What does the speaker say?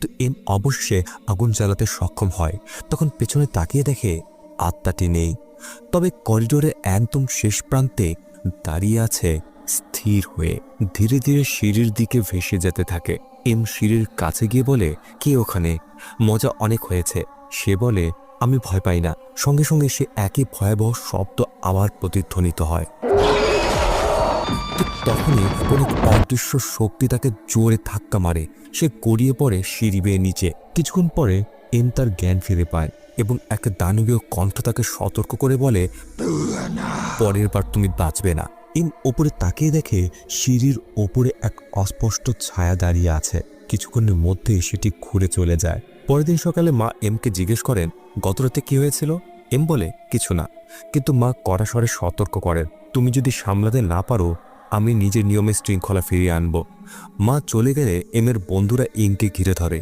কিন্তু এম অবশ্যই আগুন জ্বালাতে সক্ষম হয়। তখন পেছনে তাকিয়ে দেখে আত্মাটি নেই, তবে করিডোরে একদম শেষ প্রান্তে দাঁড়িয়ে আছে স্থির হয়ে। ধীরে ধীরে সিঁড়ির দিকে ভেসে যেতে থাকে। এম সিঁড়ির কাছে গিয়ে বলে, কে ওখানে? মজা অনেক হয়েছে, সে বলে। আমি ভয় পাই না। সঙ্গে সঙ্গে সে একই ভয়াবহ শব্দ আবার প্রতিধ্বনিত হয়। ঠিক তখনই কোনো অদৃশ্য শক্তি তাকে জোরে ধাক্কা মারে। সে গড়িয়ে পড়ে সিঁড়ি বেয়ে নিচে। কিছুক্ষণ পরে এম তার জ্ঞান ফিরে পায় এবং এক দানবীয় কণ্ঠ তাকে সতর্ক করে বলে, পরের বার তুমি বাঁচবে না। এম ওপরে তাকিয়ে দেখে সিঁড়ির ওপরে এক অস্পষ্ট ছায়া দাঁড়িয়ে আছে। কিছুক্ষণের মধ্যে সেটি ঘুরে চলে যায়। পরের দিন সকালে মা এমকে জিজ্ঞেস করেন, গত রাতে কি হয়েছিল? এম বলে, কিছু না। কিন্তু মা কড়া স্বরে সতর্ক করেন, তুমি যদি সামলাতে না পারো, আমি নিজের নিয়মে শৃঙ্খলা ফিরিয়ে আনব। মা চলে গেলে এমের বন্ধুরা ইংকে ঘিরে ধরে।